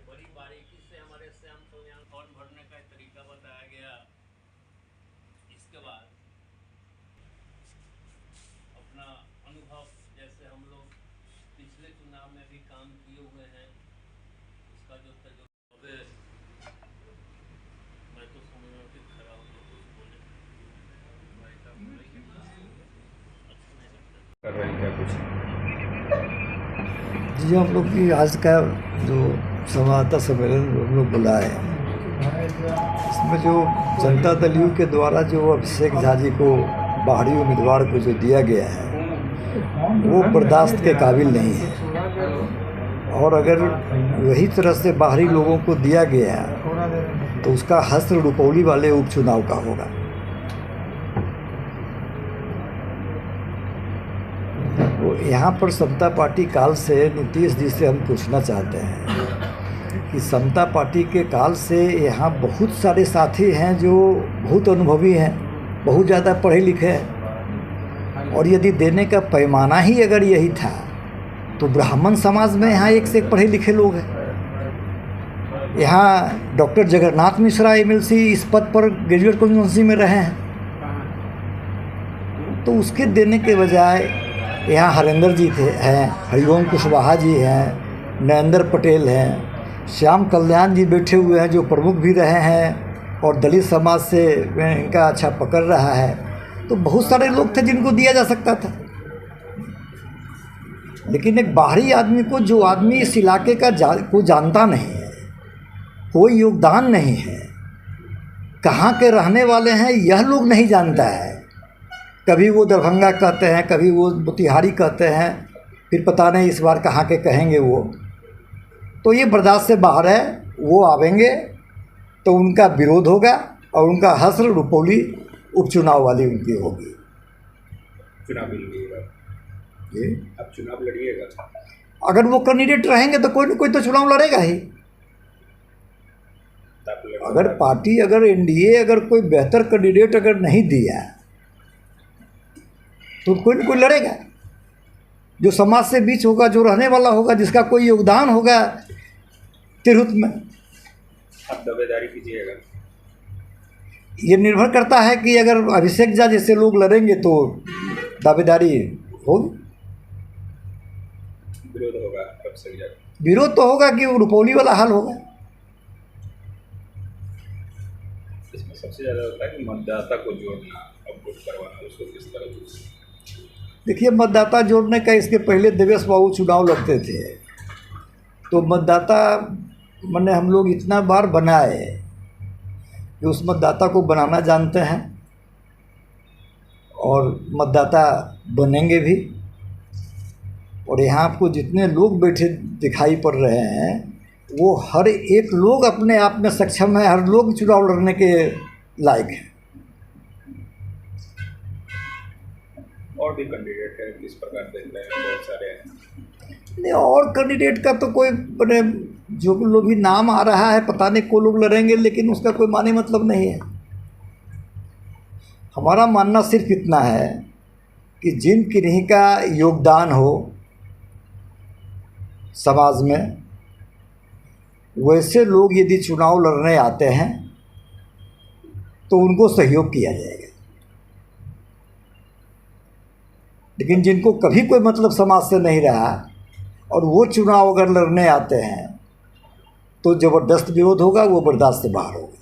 बड़ी बारीकी से हमारे श्याम कल्याण फॉर्म भरने का तरीका बताया गया। इसके बाद अपना अनुभव, जैसे हम लोग पिछले चुनाव में भी काम किए हुए हैं, उसका जो तजुर्बा, मैं तो समझ के खड़ा होकर कुछ बोले कर रहे हैं क्या कुछ? जी, हम लोग की आज का जो संवाददाता सम्मेलन हम लोग बुलाए, इसमें जो जनता दल यू के द्वारा जो अभिषेक झा जी को बाहरी उम्मीदवार को जो दिया गया है वो बर्दाश्त के काबिल नहीं है। और अगर वही तरह से बाहरी लोगों को दिया गया तो उसका हश्र रुपौली वाले उपचुनाव का होगा। वो यहाँ पर समता पार्टी काल से नीतीश जी से हम पूछना चाहते हैं कि समता पार्टी के काल से यहाँ बहुत सारे साथी हैं जो बहुत अनुभवी हैं, बहुत ज़्यादा पढ़े लिखे हैं, और यदि देने का पैमाना ही अगर यही था तो ब्राह्मण समाज में यहाँ एक से एक पढ़े लिखे लोग हैं। यहाँ डॉक्टर जगन्नाथ मिश्रा MLC इस पद पर ग्रेजुएट कॉन्स्टिट्यूंसी में रहे हैं, तो उसके देने के बजाय यहाँ हरेंद्र जी हैं, हरिओम कुशवाहा जी हैं, नरेंद्र पटेल हैं, श्याम कल्याण जी बैठे हुए हैं जो प्रमुख भी रहे हैं और दलित समाज से इनका अच्छा पकड़ रहा है। तो बहुत सारे लोग थे जिनको दिया जा सकता था, लेकिन एक बाहरी आदमी को, जो आदमी इस इलाके का को जानता नहीं है, कोई योगदान नहीं है, कहाँ के रहने वाले हैं यह लोग नहीं जानता है, कभी वो दरभंगा कहते हैं, कभी वो मोतिहारी कहते हैं, फिर पता नहीं इस बार कहाँ के कहेंगे वो, तो ये बर्दाश्त से बाहर है। वो आवेंगे तो उनका विरोध होगा और उनका हश्र रुपौली उपचुनाव वाली उनकी होगी। चुनाव लड़िएगा? ये अब चुनाव लड़िएगा? अगर वो कैंडिडेट रहेंगे तो कोई न कोई तो चुनाव लड़ेगा ही। अगर पार्टी, अगर NDA अगर कोई बेहतर कैंडिडेट अगर नहीं दिया तो कोई न कोई लड़ेगा, जो समाज से बीच होगा, जो रहने वाला होगा, जिसका कोई योगदान होगा तिरहुत में। आप दावेदारी कीजिएगा? ये निर्भर करता है कि अगर अभिषेक झा जैसे लोग लड़ेंगे तो दावेदारी होगी। विरोध होगा अभिषेक झा? विरोध तो होगा कि वो रुपौली वाला हाल होगा। इसमें सबसे ज़्यादा होता है कि मतदाता को जोड़ना, अपडेट करवाना, उसको किस तरह से? देखिए, मतदाता जोड़ने का, इसके पहले देवेश बाबू चुनाव लड़ते थे तो मतदाता मैंने हम लोग इतना बार बनाए कि उस मतदाता को बनाना जानते हैं और मतदाता बनेंगे भी। और यहाँ आपको जितने लोग बैठे दिखाई पड़ रहे हैं वो हर एक लोग अपने आप में सक्षम है, हर लोग चुनाव लड़ने के लायक हैं। और भी कैंडिडेट है किस प्रकार देख रहे हैं? बहुत सारे हैं। नहीं, और कैंडिडेट का तो कोई बड़े, जो लोग भी नाम आ रहा है पता नहीं को लोग लड़ेंगे, लेकिन उसका कोई माने मतलब नहीं है। हमारा मानना सिर्फ इतना है कि जिन किन्हीं का योगदान हो समाज में, वैसे लोग यदि चुनाव लड़ने आते हैं तो उनको सहयोग किया जाएगा। लेकिन जिनको कभी कोई मतलब समाज से नहीं रहा और वो चुनाव अगर लड़ने आते हैं तो ज़बरदस्त विरोध होगा, वो बर्दाश्त से बाहर होगा।